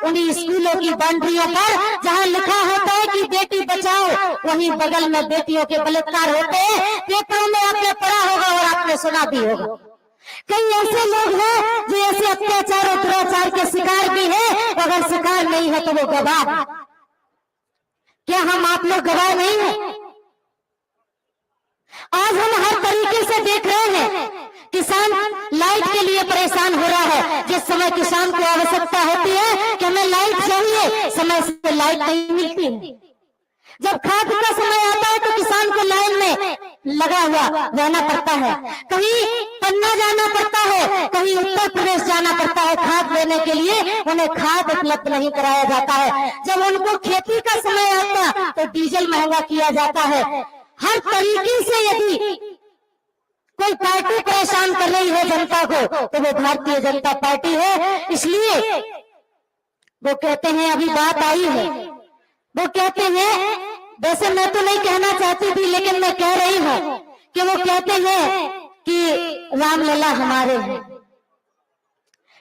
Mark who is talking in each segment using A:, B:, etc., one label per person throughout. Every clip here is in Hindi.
A: उन्हीं स्कूलों की बाउंड्रियों पर जहाँ लिखा होता है कि बेटी बचाओ, वहीं बगल में बेटियों के बलात्कार होते हैं। पेपरों में आपने पढ़ा होगा और आपने सुना भी होगा। कई ऐसे लोग हैं जो ऐसे अत्याचार और दुराचार के शिकार भी हैं, अगर शिकार नहीं है तो वो गवाह। क्या हम आप लोग गवाह नहीं है? आज हम हर तरीके से देख रहे हैं, किसान लाइट के लिए परेशान हो रहा है। जिस समय किसान को आवश्यकता होती है कि हमें लाइट चाहिए, समय से लाइट नहीं मिलती है। जब खाद का समय आता है तो किसान को लाइन में लगा हुआ रहना पड़ता है, कहीं पन्ना जाना पड़ता है, कहीं उत्तर प्रदेश जाना पड़ता है खाद लेने के लिए। उन्हें खाद उपलब्ध नहीं कराया जाता है। जब उनको खेती का समय आता तो डीजल महंगा किया जाता है। हर तरीके से यदि कोई पार्टी परेशान कर रही है जनता को तो वो भारतीय जनता पार्टी है। इसलिए वो कहते हैं, अभी बात आई है, वो कहते हैं, वैसे मैं तो नहीं कहना चाहती थी लेकिन मैं कह रही हूं कि वो कहते हैं कि रामलला हमारे हैं।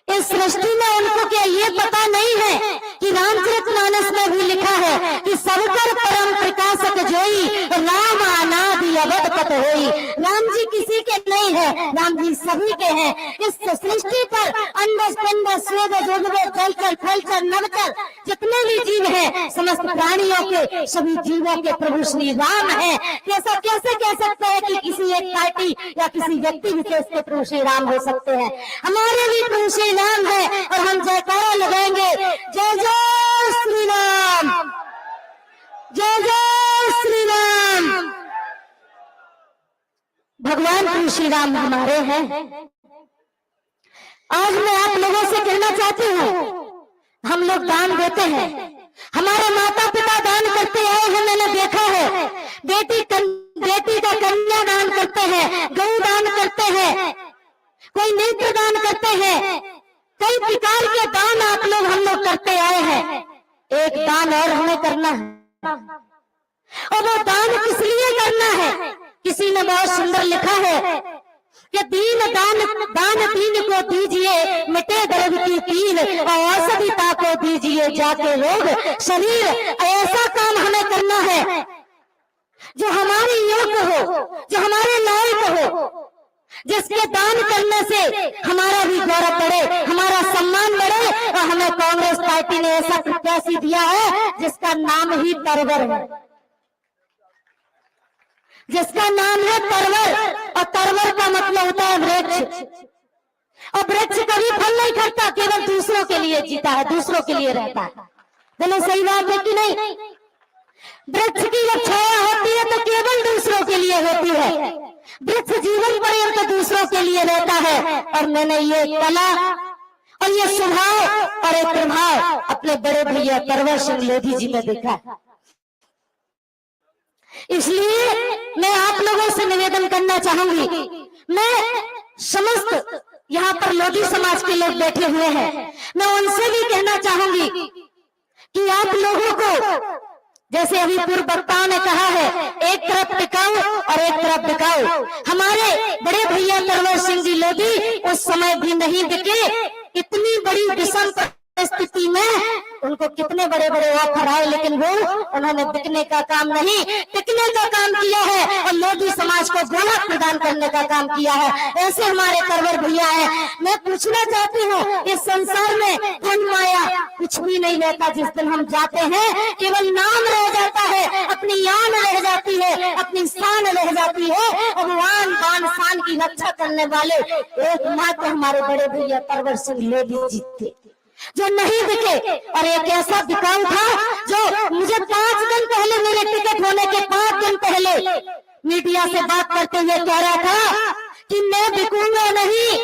A: इस सृष्टि में उनको क्या ये पता नहीं है कि रामचरितमानस में भी लिखा है कि सबकर परम प्रकाशक जोई, राम अनादि अवध पत होई। राम जी किसी के नहीं है, राम जी सभी के हैं। इस सृष्टि पर अंडस पिंडस स्वेद जोगवेद जलचर फलचर नवचर जितने भी जीव हैं, समस्त प्राणियों के, सभी जीवों के प्रभु श्री राम है। कैसा कैसे कह सकते हैं कि किसी एक पार्टी या किसी व्यक्ति विशेष के प्रभु श्री राम हो सकते हैं? हमारे भी प्रभु श्री राम है और हम जयकारा लगाएंगे, जय जय श्री राम, जय जय श्री राम। भगवान प्रभु श्री राम हमारे हैं। आज मैं आप लोगों से कहना चाहती हूँ, हम लोग दान देते हैं, हमारे माता पिता दान करते आए हैं, मैंने देखा है। बेटी का कन्या दान करते हैं, गौ दान करते हैं, कोई नेत्र दान करते हैं, कई प्रकार के दान आप लोग हम लोग करते आए हैं। एक दान और हमें करना है, और वो दान किस लिए करना है? किसी ने बहुत सुंदर लिखा है कि दीन दान दीन को दीजिए, मिटे दर्द की पीन, और औषधिता को दीजिए जाके रोग शरीर। ऐसा काम हमें करना है जो हमारे योग्य हो, जो हमारे लायक हो, जिसके दान करने से हमारा भी गौरव बढ़े, हमारा सम्मान बढ़े। और हमें कांग्रेस पार्टी ने ऐसा प्रत्याशी दिया है जिसका नाम ही तरवर है, जिसका नाम है तरवर। और तरवर का मतलब होता है वृक्ष, और वृक्ष कभी फल नहीं खाता, केवल दूसरों के लिए जीता है, दूसरों के लिए रहता है। बोलो सही बात है कि नहीं? वृक्ष की जब छाया होती है तो केवल दूसरों के लिए होती है। वृक्ष जीवन पर्यंत दूसरों के लिए रहता है। और मैंने ये कला और ये स्वभाव और एक प्रभाव अपने बड़े भैया तरवर सिंह लोधी जी में देखा। इसलिए मैं आप लोगों से निवेदन करना चाहूंगी, मैं समस्त यहाँ पर लोधी समाज के लोग बैठे हुए हैं, मैं उनसे भी कहना चाहूंगी कि आप लोगों को, जैसे अभी पूर्व वक्ताओं ने कहा है, एक तरफ टिकाऊ और एक तरफ बिकाऊ। हमारे बड़े भैया तरवर सिंह जी लोधी उस समय भी नहीं बिके। इतनी बड़ी विषम परिस्थिति में उनको कितने बड़े बड़े ऑफर आए, लेकिन वो उन्होंने बिकने का काम नहीं, टिकने का काम किया है और लोधी समाज को गोलक प्रदान करने का काम किया है। ऐसे हमारे तरवर भैया है। मैं पूछना चाहती हूँ, इस संसार में धन माया कुछ भी नहीं रहता। जिस दिन हम जाते हैं केवल नाम रह जाता है, अपनी यान रह जाती है, अपनी शान रह जाती है। भगवान बान शान की रक्षा करने वाले एकमात्र हमारे बड़े भैया तरवर सिंह लोधी जी थे, जो नहीं बिके। और एक ऐसा बिकाऊ था जो मुझे 5 दिन पहले, मेरे टिकट होने के 5 दिन पहले मीडिया से बात करते हुए कह रहा था कि मैं बिकूंगा नहीं,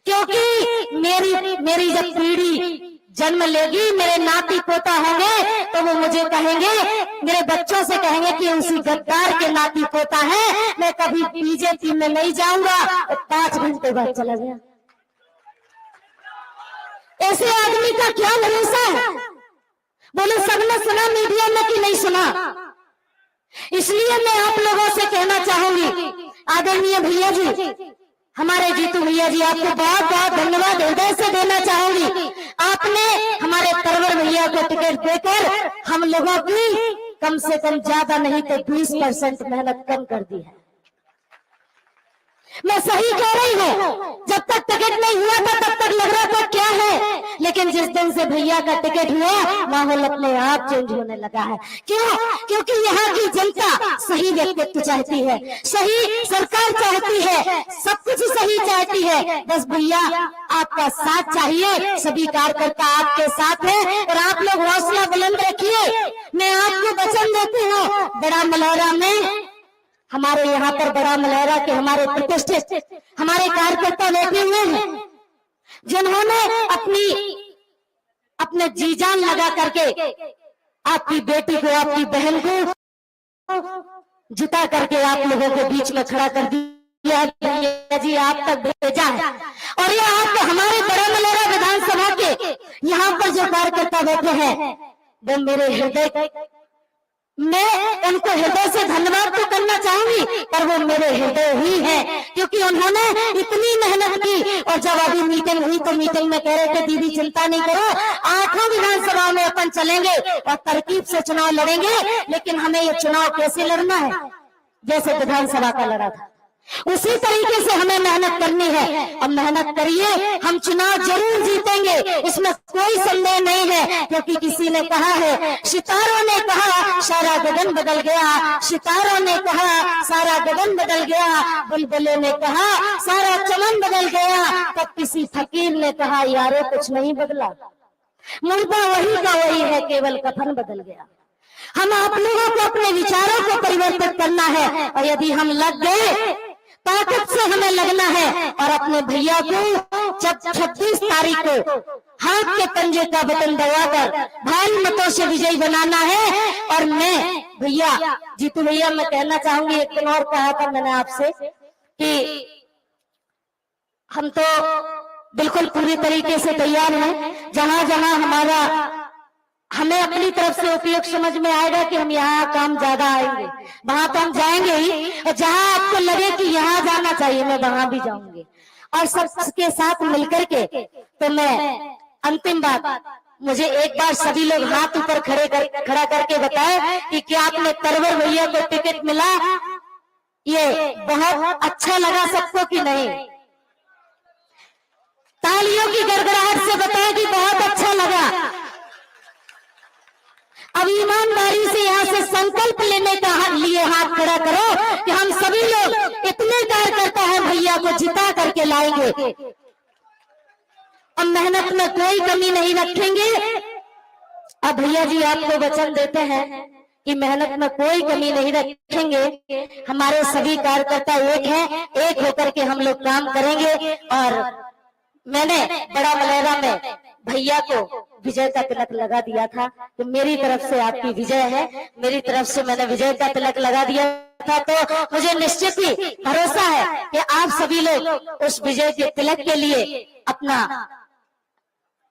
A: क्योंकि मेरी जब पीढ़ी जन्म लेगी, मेरे नाती पोता होंगे, तो वो मुझे कहेंगे, मेरे बच्चों से कहेंगे कि उसी गद्दार के नाती पोता है। मैं कभी बीजेपी में नहीं जाऊंगा। 5 घंटे बाद चला गया। ऐसे आदमी का क्या भरोसा है? बोलो, सबने सुना मीडिया में कि नहीं सुना? इसलिए मैं आप लोगों से कहना चाहूंगी, आदरणीय भैया जी, हमारे जीतू भैया जी, आपको बहुत बहुत धन्यवाद हृदय से देना चाहूंगी। आपने हमारे महिला को टिकट देकर हम लोगों की कम से कम ज्यादा नहीं तो 20% मेहनत कम कर दी है। मैं सही कह रही हूँ, जब तक टिकट नहीं हुआ था तब तक लग रहा था क्या है, लेकिन जिस दिन से भैया का टिकट हुआ माहौल अपने आप चेंज होने लगा है। क्यों? क्योंकि यहाँ की जनता सही व्यक्तित्व चाहती है, सही सरकार चाहती है, सब कुछ सही चाहती है। बस भैया आपका साथ चाहिए, सभी कार्यकर्ता आपके साथ है और आप लोग हौसला बुलंद रखिए। मैं आपको वचन देती हूँ, बड़ा मलौरा में हमारे यहाँ पर बड़ा मलौरा के हमारे प्रतिष्ठित हमारे कार्यकर्ता बैठे हुए हैं, जिन्होंने अपने जी जान लगा करके आपकी बेटी को, आपकी बहन को जुटा करके आप लोगों के बीच में खड़ा कर दिया जी, आप तक भेजा है। और ये आप हमारे बड़ा मलौरा विधानसभा के यहाँ पर जो कार्यकर्ता बैठे हैं, वो मेरे हृदय, मैं उनको हृदय से धन्यवाद तो करना चाहूंगी, पर वो मेरे हृदय ही है, क्योंकि उन्होंने इतनी मेहनत की। और जब अभी मीटिंग हुई तो मीटिंग में कह रहे थे दीदी चिंता नहीं करो, 8 विधानसभा में अपन चलेंगे और तरकीब से चुनाव लड़ेंगे, लेकिन हमें ये चुनाव कैसे लड़ना है, जैसे विधानसभा का लड़ा था उसी तरीके से हमें मेहनत करनी है। अब मेहनत करिए, हम चुनाव जरूर जीतेंगे, इसमें कोई संदेह नहीं है। क्योंकि किसी ने कहा है, सितारों ने कहा सारा गगन बदल गया, सितारों ने कहा सारा गगन बदल गया, बुलबुलों ने कहा सारा चमन बदल गया, तब किसी फकीर ने कहा यारो कुछ नहीं बदला, मुर्दा वही का वही है, केवल कफन बदल गया। हम आप लोगों को अपने विचारों को परिवर्तित करना है, और यदि हम लग गए, ताकत से हमें लगना है और अपने भैया को 26 तारीख को हाथ के पंजे का बटन दबाकर भारी मतों से विजयी बनाना है। और मैं भैया जीतू भैया, मैं कहना चाहूंगी, एक दिन और कहा था मैंने आपसे कि हम तो बिल्कुल पूरी तरीके से तैयार हैं। जहां जहां हमें अपनी तरफ से उपयोग समझ में आएगा कि हम यहाँ काम ज्यादा आएंगे, वहां तो हम जाएंगे ही, और जहां आपको लगे कि यहाँ जाना चाहिए मैं वहां भी जाऊंगी। और सबके साथ मिलकर के, तो मैं अंतिम बात, मुझे एक बार सभी लोग हाथ ऊपर खड़ा करके बताए कि क्या आपने तरवर भैया को टिकट मिला, ये बहुत अच्छा लगा सबको कि नहीं? तालियों की गड़गड़ाहट से बताए कि बहुत अच्छा लगा। अब ईमानदारी से यहाँ से संकल्प लेने का लिए हाथ खड़ा करो कि हम सभी लोग इतने कार्यकर्ता हैं भैया को जिता करके लाएंगे, अब मेहनत में कोई कमी नहीं रखेंगे। अब भैया जी आपको वचन देते हैं कि मेहनत में कोई कमी नहीं रखेंगे, हमारे सभी कार्यकर्ता एक हैं, एक होकर के हम लोग काम करेंगे। और मैंने बड़ा मलौरा में भैया को विजय का तिलक लगा दिया था, तो मेरी तरफ से आपकी विजय है, मेरी तरफ से मैंने विजय का तिलक लगा दिया था। तो मुझे निश्चित ही भरोसा है कि आप सभी लोग उस विजय के तिलक के लिए अपना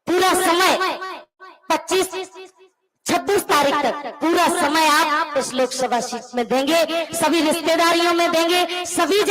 A: पूरा समय 26 तारीख तक पूरा समय आप उस लोकसभा सीट में देंगे, सभी रिश्तेदारियों में देंगे, सभी